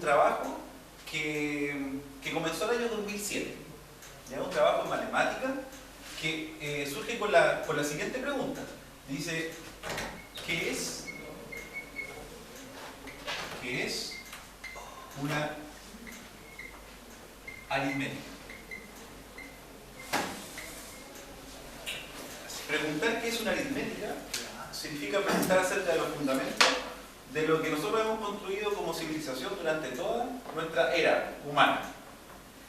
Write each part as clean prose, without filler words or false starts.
trabajo que comenzó el año 2007. ¿Ya? Un trabajo en matemática que surge con la siguiente pregunta. Dice, ¿qué es una aritmética? Preguntar qué es una aritmética significa preguntar acerca de los fundamentos de lo que nosotros hemos construido como civilización durante toda nuestra era humana.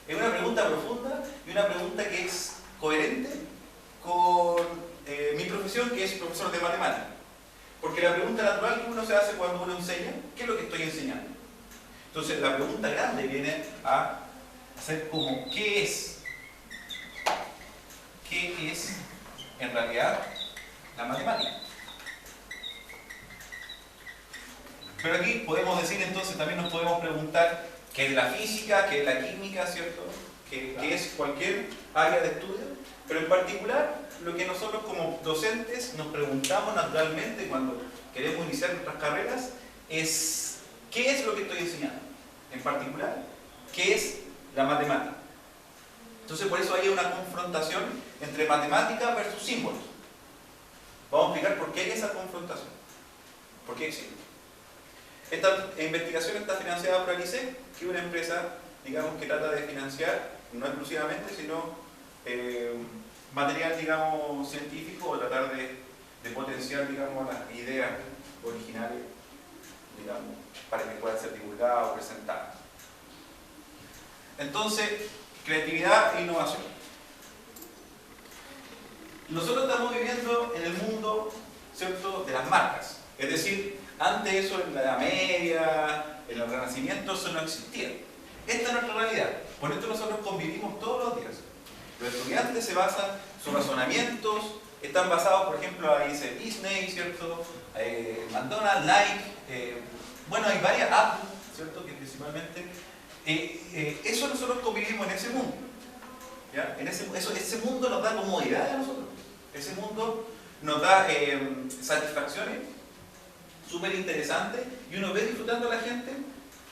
Es una pregunta profunda y una pregunta que es coherente con mi profesión, que es profesor de matemáticas. Porque la pregunta natural que uno se hace cuando uno enseña, ¿qué es lo que estoy enseñando? Entonces la pregunta grande viene a ser como, ¿qué es en realidad la matemática? Pero aquí podemos decir entonces, también nos podemos preguntar qué es la física, qué es la química, ¿cierto? ¿Qué es cualquier área de estudio? Pero en particular, lo que nosotros como docentes nos preguntamos naturalmente cuando queremos iniciar nuestras carreras es ¿qué es lo que estoy enseñando? En particular, ¿qué es la matemática? Entonces por eso hay una confrontación entre matemática versus símbolos. Vamos a explicar por qué hay esa confrontación. ¿Por qué existe? Esta investigación está financiada por ALICE, que es una empresa, digamos, que trata de financiar, no exclusivamente, sino material, digamos, científico, o tratar de potenciar, digamos, las ideas originales, digamos, para que puedan ser divulgadas o presentadas. Entonces, creatividad e innovación. Nosotros estamos viviendo en el mundo, ¿cierto?, de las marcas. Es decir, antes eso, en la Edad Media, en el Renacimiento, eso no existía. Esta es nuestra realidad. Por esto nosotros convivimos todos los días. Los estudiantes se basan, sus razonamientos están basados, por ejemplo, ahí dice Disney, ¿cierto? McDonald's, Nike, bueno, hay varias apps, ¿cierto?, que principalmente eso nosotros convivimos en ese mundo. ¿Ya? Ese mundo nos da comodidad a nosotros. Ese mundo nos da satisfacciones súper interesantes y uno ve disfrutando a la gente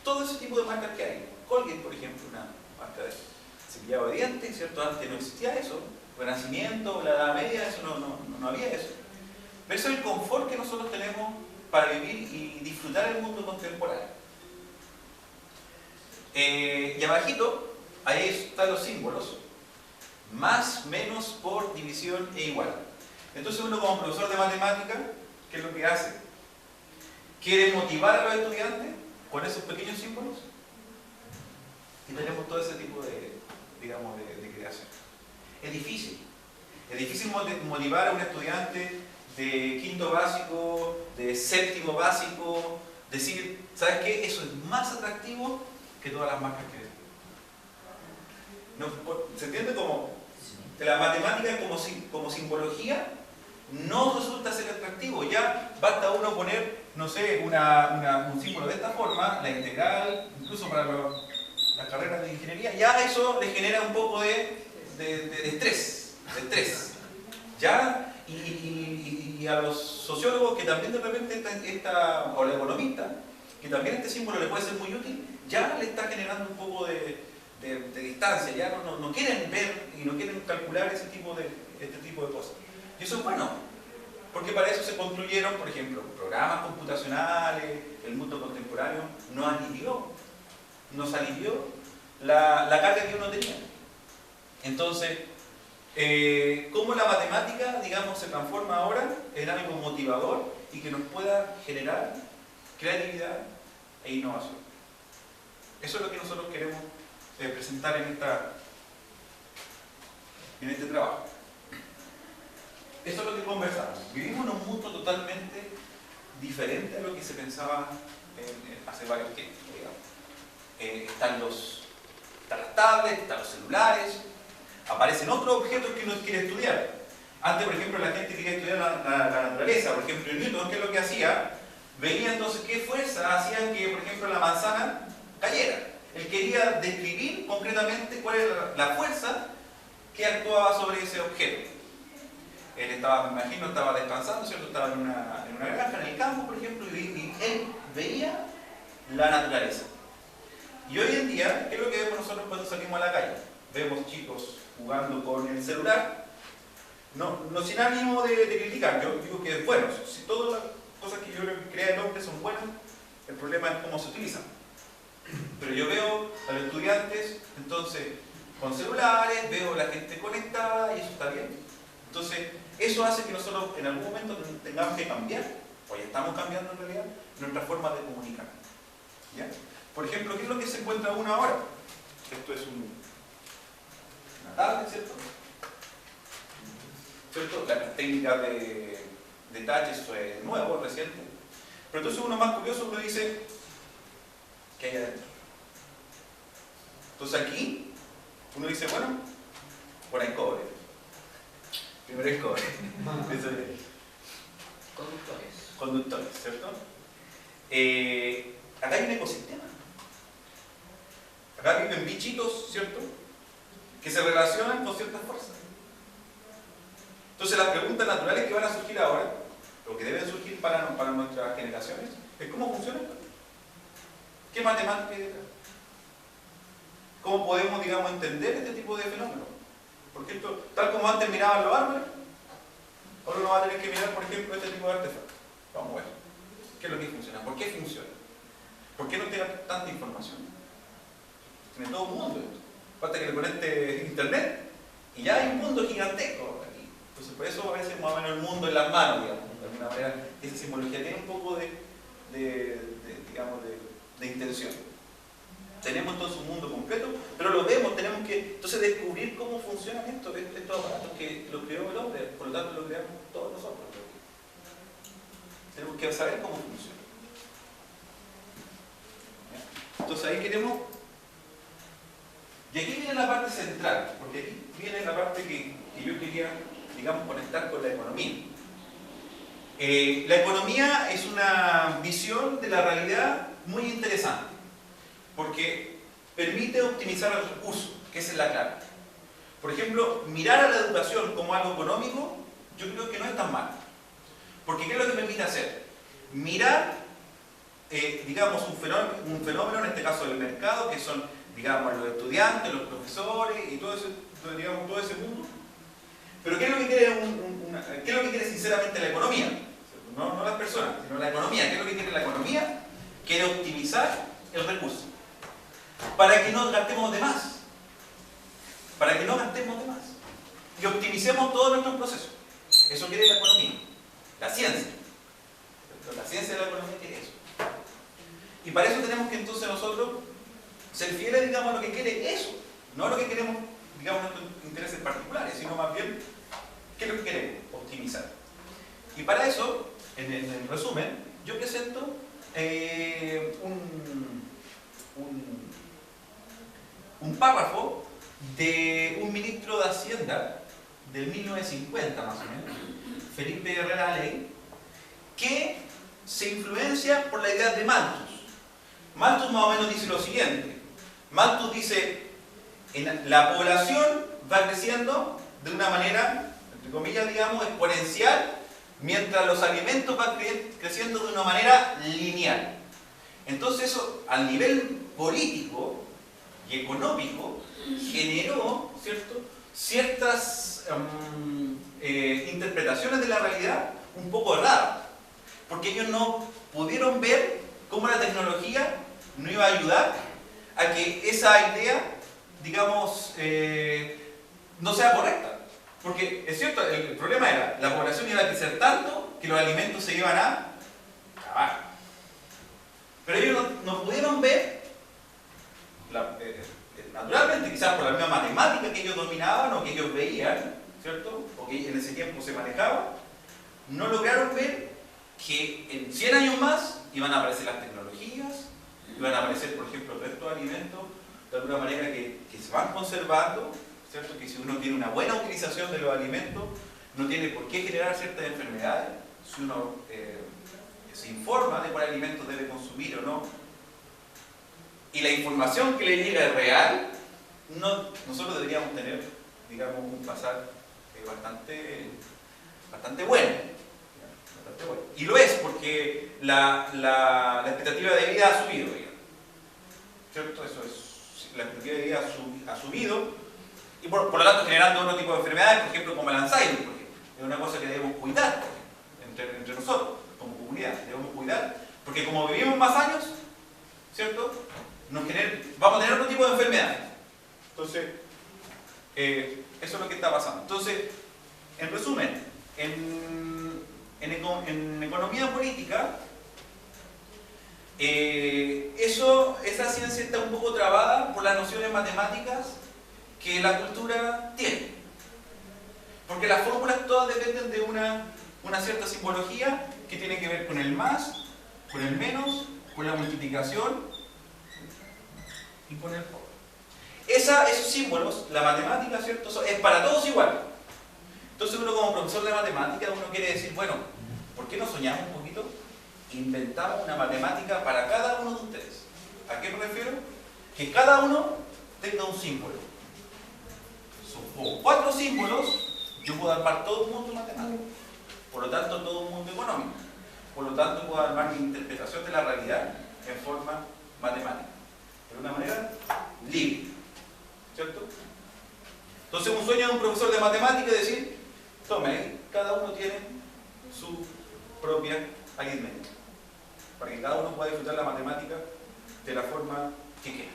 todo ese tipo de marcas que hay. Colgate, por ejemplo, una marca de cepillado de dientes, ¿cierto? Antes no existía eso. Renacimiento, la Edad Media, eso no había eso. Pero eso es el confort que nosotros tenemos para vivir y disfrutar el mundo contemporáneo. Y abajito, ahí están los símbolos. Más, menos, por, división e igual. Entonces uno como profesor de matemática, ¿qué es lo que hace? Quiere motivar a los estudiantes con esos pequeños símbolos y tenemos todo ese tipo de, digamos, de creación. Es difícil motivar a un estudiante de quinto básico, de séptimo básico, decir, ¿sabes qué? Eso es más atractivo que todas las marcas que hay. ¿No? ¿Se entiende? Como la matemática como simbología no resulta ser atractivo. Ya basta uno poner, no sé, un símbolo de esta forma, la integral, incluso para las carreras de ingeniería, ya eso le genera un poco de estrés. ¿Ya? Y a los sociólogos que también de repente o la economista, que también este símbolo le puede ser muy útil, ya le está generando un poco de distancia, ya no quieren ver y no quieren calcular este tipo de cosas. Y eso es bueno, porque para eso se construyeron, por ejemplo, programas computacionales. El mundo contemporáneo nos alivió la carga que uno tenía. Entonces, cómo la matemática, digamos, se transforma ahora en algo motivador y que nos pueda generar creatividad e innovación. Eso es lo que nosotros queremos presentar en este trabajo. Eso es lo que conversamos. Vivimos en un mundo totalmente diferente a lo que se pensaba hace varios tiempos, digamos. Están las tablets, están los celulares, aparecen otros objetos que uno quiere estudiar. Antes, por ejemplo, la gente quería estudiar la naturaleza. Por ejemplo, Newton, ¿qué es lo que hacía? Veía entonces qué fuerza hacían que, por ejemplo, la manzana cayera. Él quería describir concretamente cuál era la fuerza que actuaba sobre ese objeto. Él estaba, me imagino, estaba descansando, ¿cierto? Estaba en una granja, en el campo, por ejemplo, y él veía la naturaleza. día, ¿qué es lo que vemos nosotros cuando salimos a la calle? Vemos chicos jugando con el celular. No sin ánimo de criticar, yo digo que es bueno. Si todas las cosas que yo creo que crea el hombre son buenas, el problema es cómo se utilizan. Pero yo veo a los estudiantes, entonces, con celulares, veo a la gente conectada y eso está bien. Entonces, eso hace que nosotros en algún momento tengamos que cambiar, o ya estamos cambiando en realidad, nuestra forma de comunicar. ¿Ya? Por ejemplo, ¿qué es lo que se encuentra uno ahora? Esto es una tablet, ¿cierto? ¿Cierto? La técnica de touch, eso es nuevo, reciente. Pero entonces uno más curioso uno dice, ¿qué hay adentro? Entonces aquí, uno dice, bueno, hay cobre. Primero hay cobre. Conductores, ¿cierto? Acá hay un ecosistema. Acá viven bichitos, ¿cierto? Que se relacionan con ciertas fuerzas. Entonces las preguntas naturales que van a surgir ahora, o que deben surgir para nuestras generaciones, es cómo funciona esto. ¿Qué matemática hay detrás? ¿Cómo podemos, digamos, entender este tipo de fenómenos? Porque esto, tal como antes miraban los árboles, ahora uno va a tener que mirar, por ejemplo, este tipo de artefactos. Vamos a ver. ¿Qué es lo que funciona? ¿Por qué funciona? ¿Por qué no tiene tanta información? Tiene todo un mundo esto. Falta que le conecte internet y ya hay un mundo gigantesco aquí. Entonces, por eso a veces más o menos el mundo en las manos, digamos. De alguna manera, esa simbología tiene un poco de intención. Tenemos entonces un mundo completo, pero lo vemos, tenemos que entonces descubrir cómo funcionan estos aparatos que los creó el hombre, por lo tanto lo creamos todos nosotros. Tenemos que saber cómo funciona. Entonces ahí queremos... Y aquí viene la parte central, porque aquí viene la parte que yo quería, digamos, conectar con la economía. La economía es una visión de la realidad muy interesante, porque permite optimizar el recurso, que esa es la clave. Por ejemplo, mirar a la educación como algo económico, yo creo que no es tan malo. Porque ¿qué es lo que permite hacer? Mirar, digamos, un fenómeno, en este caso del mercado, que son, digamos, los estudiantes, los profesores y todo ese mundo. Pero ¿qué es lo que quiere sinceramente la economía? No las personas, sino la economía. ¿Qué es lo que quiere la economía? Quiere optimizar el recurso. Para que no gastemos de más. Para que no gastemos de más. Y optimicemos todos nuestros procesos. Eso quiere la economía. La ciencia. La ciencia de la economía quiere eso. Y para eso tenemos que entonces nosotros ser fieles, digamos, a lo que quiere eso. No a lo que queremos, digamos, nuestros intereses particulares, sino más bien, ¿qué es lo que queremos? Optimizar. Y para eso, en resumen, yo presento un párrafo de un ministro de Hacienda del 1950 más o menos, Felipe Herrera Ley, que se influencia por la idea de Malthus. Malthus más o menos dice lo siguiente. Malthus dice, la población va creciendo de una manera, entre comillas, digamos, exponencial, mientras los alimentos van creciendo de una manera lineal. Entonces eso, al nivel político y económico, generó, ¿cierto?, ciertas interpretaciones de la realidad un poco raras, porque ellos no pudieron ver cómo la tecnología no iba a ayudar a que esa idea, digamos, no sea correcta. Porque es cierto, el problema era, la población iba a crecer tanto que los alimentos se iban a acabar. Pero ellos no pudieron ver, naturalmente, quizás por la misma matemática que ellos dominaban o que ellos veían, ¿cierto? O que en ese tiempo se manejaba, no lograron ver que en 100 años más iban a aparecer las tecnologías, iban a aparecer, por ejemplo, el resto de alimentos, de alguna manera que se van conservando, ¿cierto? Que si uno tiene una buena utilización de los alimentos, no tiene por qué generar ciertas enfermedades, si uno se informa de cuál alimento debe consumir o no, y la información que le llega es real, nosotros deberíamos tener, digamos, un pasar bastante bueno. Y lo es porque la expectativa de vida ha subido, digamos. ¿Cierto? Eso es la expectativa de vida ha subido, y por lo tanto generando otro tipo de enfermedades, por ejemplo como el Alzheimer, porque es una cosa que debemos cuidar entre nosotros, como comunidad, debemos cuidar, porque como vivimos más años, ¿cierto? Vamos a tener otro tipo de enfermedades. Entonces, eso es lo que está pasando. Entonces, en resumen, en economía política, esa ciencia está un poco trabada por las nociones matemáticas que la cultura tiene. Porque las fórmulas todas dependen de una cierta simbología que tiene que ver con el más, con el menos, con la multiplicación y con el por. Esos símbolos, la matemática, ¿cierto? Es para todos igual. Entonces uno como profesor de matemática, uno quiere decir, bueno, ¿por qué no soñamos un poquito? Inventamos una matemática para cada uno de ustedes. ¿A qué me refiero? Que cada uno tenga un símbolo. Son 4 símbolos, yo puedo armar todo un mundo matemático. Por lo tanto, todo un mundo económico. Por lo tanto, puedo armar mi interpretación de la realidad en forma matemática. De una manera libre. ¿Cierto? Entonces, un sueño de un profesor de matemática es decir, tome, cada uno tiene su propia aritmética. Para que cada uno pueda disfrutar la matemática de la forma que quiera.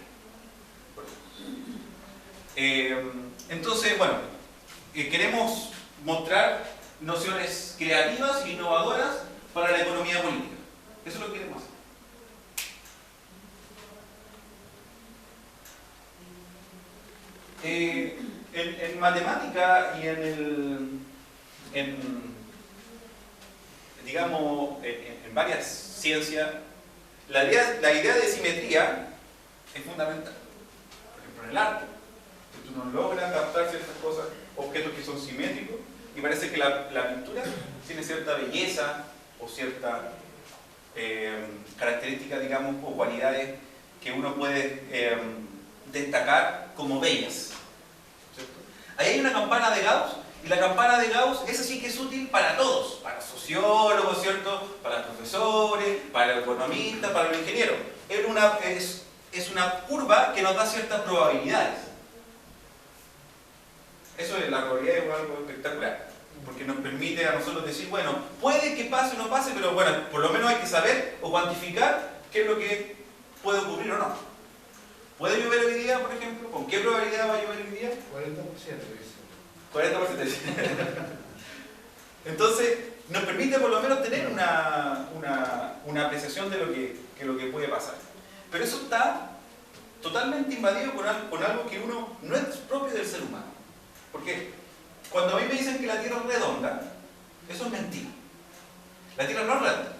Entonces, bueno, queremos mostrar nociones creativas e innovadoras para la economía política. Eso es lo que queremos hacer. En matemática y digamos, en varias ciencias, la idea de simetría es fundamental. Por ejemplo, en el arte, que uno logra captar ciertas cosas, objetos que son simétricos, y parece que la pintura tiene cierta belleza o cierta característica, digamos, o cualidades que uno puede destacar como bellas. ¿Cierto? Ahí hay una campana de Gauss, y la campana de Gauss, esa sí que es útil para todos, para los sociólogos, ¿cierto? Para los profesores, para los economistas, para los ingenieros. Es una curva que nos da ciertas probabilidades. Eso es, la probabilidad es algo espectacular, porque nos permite a nosotros decir, bueno, puede que pase o no pase, pero bueno, por lo menos hay que saber o cuantificar qué es lo que puede ocurrir o no. ¿Puede llover hoy día, por ejemplo? ¿Con qué probabilidad va a llover hoy día? 40%. 40%. Entonces, nos permite por lo menos tener una apreciación de lo que puede pasar. Pero eso está totalmente invadido con algo que no es propio del ser humano. Porque cuando a mí me dicen que la Tierra es redonda, eso es mentira. La Tierra no es redonda.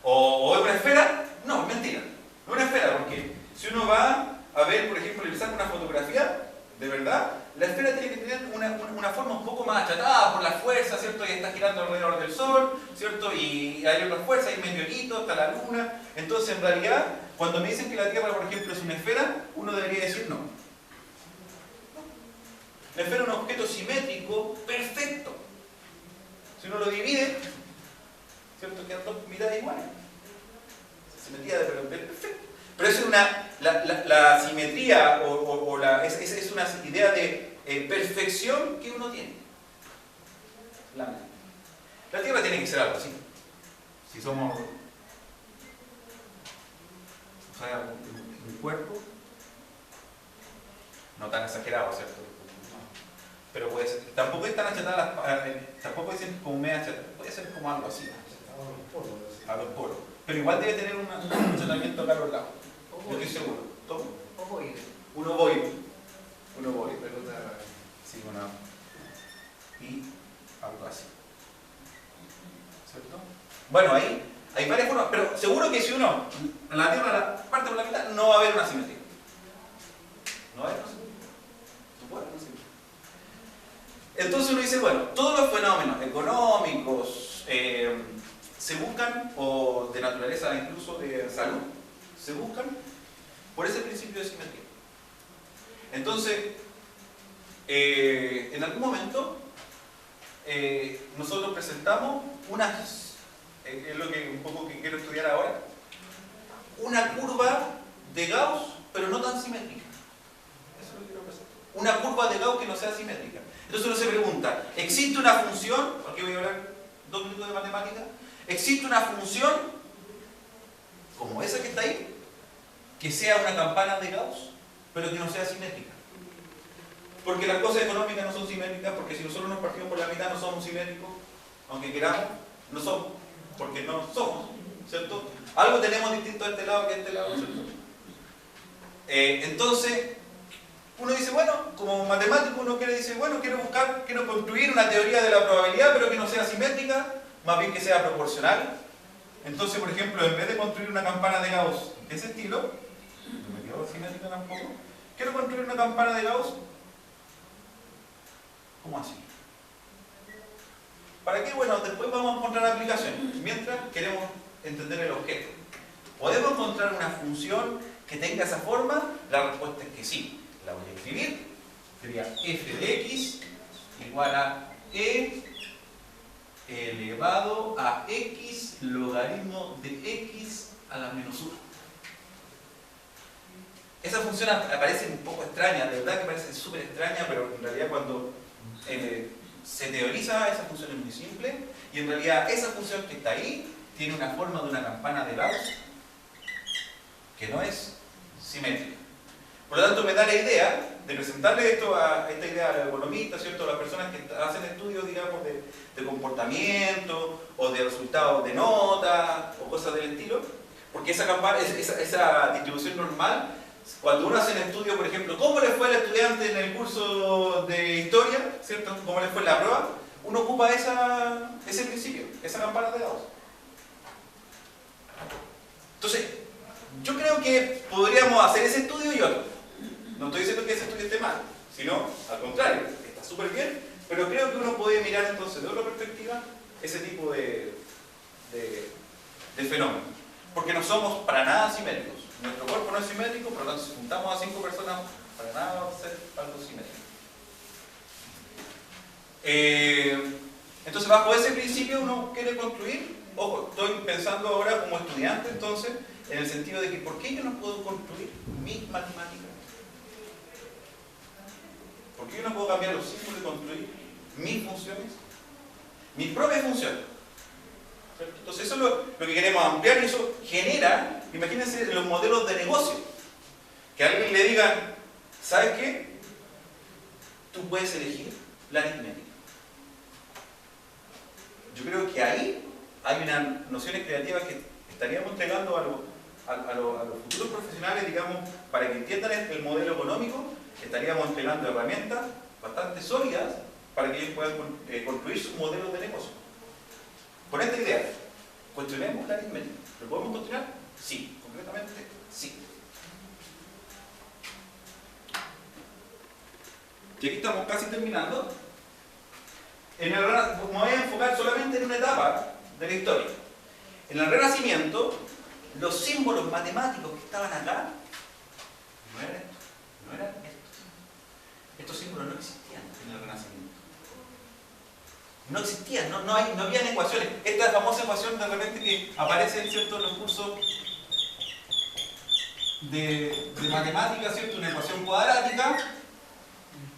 ¿O es una esfera? No, es mentira. No es una esfera, porque si uno va a ver, por ejemplo, le saca una fotografía, de verdad, la esfera tiene que tener una forma un poco más achatada por las fuerzas, ¿cierto? Y está girando alrededor del Sol, ¿cierto? Y hay otras fuerzas, hay meteoritos, está la Luna. Entonces, en realidad, cuando me dicen que la Tierra, por ejemplo, es una esfera, uno debería decir no. La esfera es un objeto simétrico perfecto. Si uno lo divide, ¿cierto? Quedan dos mitades iguales. Simetría de perfecto. Pero eso es la simetría es una idea de perfección que uno tiene. La Tierra tiene que ser algo así. Si somos un cuerpo, no tan exagerado, ¿cierto? Pero puede ser, tampoco es tan achatada, tampoco puede ser como media achatada, puede ser como algo así. A los polos. Pero igual debe tener un funcionamiento acá a los lados. Yo estoy seguro. ¿Cómo? Un ovoide. Sí, y algo así. ¿Cierto? Bueno, ahí hay varias formas, pero seguro que si uno en la Tierra la parte por la mitad, no va a haber una simetría. No va a haber una simetría. No puede haber una simetría. Entonces uno dice, bueno, todos los fenómenos económicos se buscan, o de naturaleza incluso de salud, se buscan por ese principio de simetría. Entonces, en algún momento, nosotros presentamos es lo que un poco que quiero estudiar ahora, una curva de Gauss pero no tan simétrica. Eso es lo que quiero presentar. Una curva de Gauss que no sea simétrica. Entonces uno se pregunta, ¿existe una función? Aquí voy a hablar 2 minutos de matemática. ¿Existe una función como esa que está ahí, que sea una campana de Gauss, pero que no sea simétrica? Porque las cosas económicas no son simétricas, porque si nosotros nos partimos por la mitad no somos simétricos, aunque queramos, no somos, porque no somos, ¿cierto? Algo tenemos distinto a este lado que a este lado, ¿cierto? Entonces, uno dice, bueno, como matemático uno dice, bueno, quiero construir una teoría de la probabilidad, pero que no sea simétrica, más bien que sea proporcional. Entonces, por ejemplo, en vez de construir una campana de Gauss de ese estilo, no me quedo simétrica tampoco, quiero construir una campana de Gauss. ¿Cómo así? ¿Para qué? Bueno, después vamos a encontrar aplicaciones. Mientras queremos entender el objeto. ¿Podemos encontrar una función que tenga esa forma? La respuesta es que sí. La voy a escribir. Sería f de x igual a e elevado a x logaritmo de x a la menos 1. Esa función aparece un poco extraña, de verdad que parece súper extraña, pero en realidad cuando se teoriza, esa función es muy simple, y en realidad esa función que está ahí tiene una forma de una campana de Gauss que no es simétrica. Por lo tanto, me da la idea de presentarle esta idea a los economistas, ¿cierto? A las personas que hacen estudios, digamos, de comportamiento o de resultados de nota o cosas del estilo, porque esa campana, esa distribución normal, cuando uno hace un estudio, por ejemplo, ¿cómo le fue al estudiante en el curso de historia? ¿Cierto? ¿Cómo le fue en la prueba? Uno ocupa ese principio, esa campana de Gauss. Entonces, yo creo que podríamos hacer ese estudio y otro. No estoy diciendo que ese estudio esté mal, sino al contrario, está súper bien, pero creo que uno puede mirar entonces de otra perspectiva ese tipo de fenómenos. Porque no somos para nada simétricos. Nuestro cuerpo no es simétrico, por lo tanto, si juntamos a 5 personas, para nada va a ser algo simétrico. Entonces, bajo ese principio uno quiere construir. Ojo, estoy pensando ahora como estudiante, entonces, en el sentido de que ¿por qué yo no puedo construir mis matemáticas? ¿Por qué yo no puedo cambiar los símbolos y construir mis funciones? Mis propias funciones. ¿Cierto? Entonces eso es lo que queremos ampliar, y eso genera, imagínense los modelos de negocio. Que a alguien le digan, ¿sabes qué? Tú puedes elegir la aritmética. Yo creo que ahí hay unas nociones creativas que estaríamos entregando a los futuros profesionales, digamos, para que entiendan el modelo económico. Estaríamos entregando herramientas bastante sólidas para que ellos puedan construir sus modelos de negocio. Con esta idea, cuestionemos la aritmética. ¿Lo podemos cuestionar? Sí, concretamente sí. Y aquí estamos casi terminando. Me voy a enfocar solamente en una etapa de la historia. En el Renacimiento, los símbolos matemáticos que estaban acá no eran estos, no eran estos. Estos símbolos no existían en el Renacimiento. No existían, no habían ecuaciones. Esta famosa ecuación de repente que aparece, ¿cierto?, en los cursos de matemáticas, ¿cierto?, una ecuación cuadrática.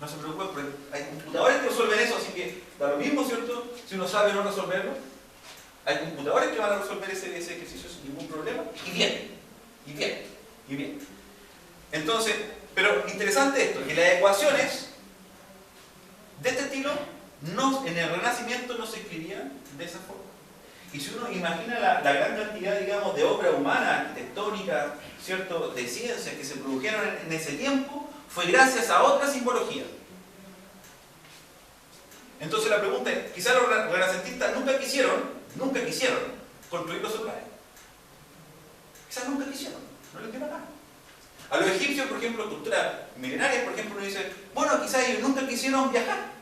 No se preocupen, porque hay computadores que resuelven eso, así que da lo mismo, ¿cierto?, si uno sabe no resolverlo. Hay computadores que van a resolver ese ejercicio sin ningún problema. Y bien. Entonces, pero interesante esto, que las ecuaciones de este estilo en el Renacimiento no se escribían de esa forma. Y si uno imagina la gran cantidad, digamos, de obra humana, arquitectónica, ¿cierto?, de ciencias que se produjeron en ese tiempo, fue gracias a otra simbología. Entonces la pregunta es, quizás los renacentistas nunca quisieron construir los solares. Quizás nunca quisieron, no les dio la gana. A los egipcios, por ejemplo, culturas milenarias, por ejemplo, uno dice, bueno, quizás ellos nunca quisieron viajar.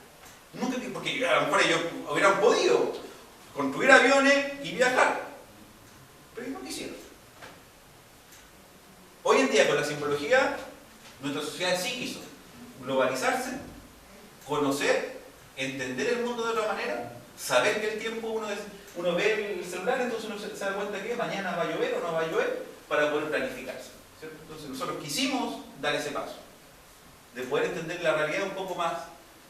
Porque a lo mejor ellos hubieran podido construir aviones y viajar. Pero ellos no quisieron. Hoy en día, con la simbología, nuestra sociedad sí quiso globalizarse, conocer, entender el mundo de otra manera, saber que el tiempo uno ve el celular, entonces uno se da cuenta que mañana va a llover o no va a llover, para poder planificarse. ¿cierto? Entonces nosotros quisimos dar ese paso, de poder entender la realidad un poco más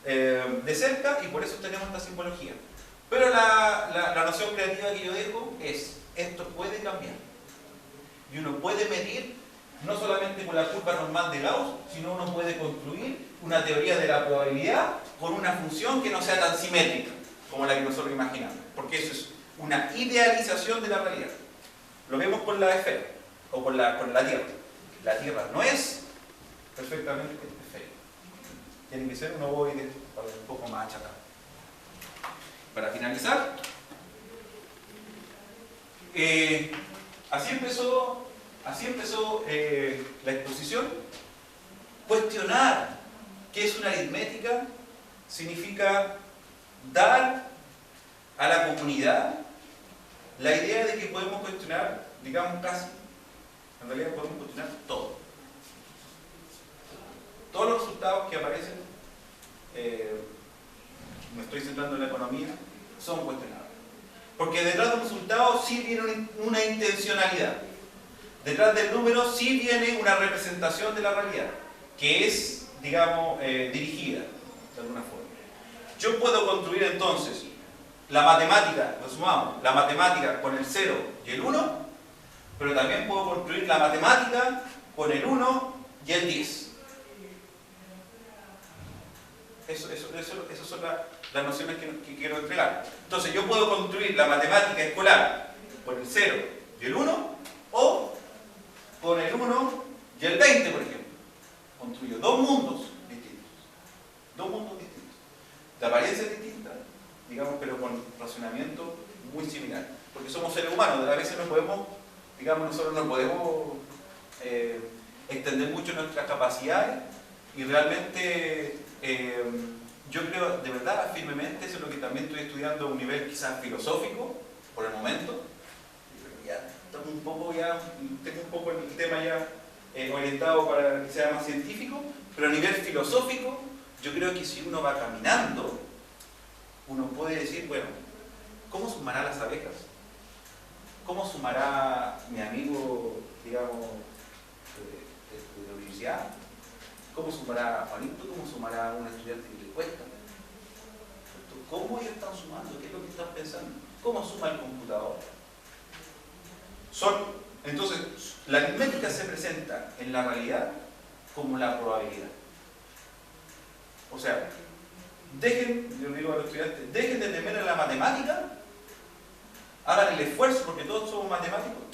de cerca, y por eso tenemos esta simbología. Pero la noción creativa que yo dejo es, esto puede cambiar. Y uno puede medir, no solamente con la curva normal de Gauss, sino uno puede construir una teoría de la probabilidad con una función que no sea tan simétrica como la que nosotros imaginamos. Porque eso es una idealización de la realidad. Lo vemos con la esfera, o con la Tierra. La Tierra no es perfectamente esférica. Tiene que ser un ovoide un poco más achatado. Para finalizar, así empezó la exposición. Cuestionar qué es una aritmética significa dar a la comunidad la idea de que podemos cuestionar, digamos casi, en realidad podemos cuestionar todo. Todos los resultados que aparecen, me estoy centrando en la economía, son cuestionables. Porque detrás de un resultado sí viene una intencionalidad. Detrás del número sí viene una representación de la realidad, que es, digamos, dirigida de alguna forma. Yo puedo construir entonces la matemática, lo sumamos, la matemática con el 0 y el 1, pero también puedo construir la matemática con el 1 y el 10. Esas son las nociones que quiero entregar. Entonces yo puedo construir la matemática escolar con el 0 y el 1, o con el 1 y el 20, por ejemplo. Construyo dos mundos distintos. Dos mundos distintos. De apariencia distinta, digamos, pero con razonamiento muy similar. Porque somos seres humanos, a veces no podemos, digamos, nosotros no podemos extender mucho nuestras capacidades, y realmente yo creo, de verdad, firmemente, eso es lo que también estoy estudiando a un nivel quizás filosófico, por el momento. Ya tengo un poco el tema ya orientado para que sea más científico, pero a nivel filosófico, yo creo que si uno va caminando, uno puede decir, bueno, ¿cómo sumará las abejas? ¿Cómo sumará mi amigo, digamos, de la universidad? ¿Cómo sumará Juanito? ¿Cómo sumará un estudiante que le cuesta? ¿Cómo ellos están sumando? ¿Qué es lo que están pensando? ¿Cómo suma el computador? Entonces, la aritmética se presenta en la realidad como la probabilidad. O sea, yo digo a los estudiantes, dejen de temer a la matemática, hagan el esfuerzo, porque todos somos matemáticos,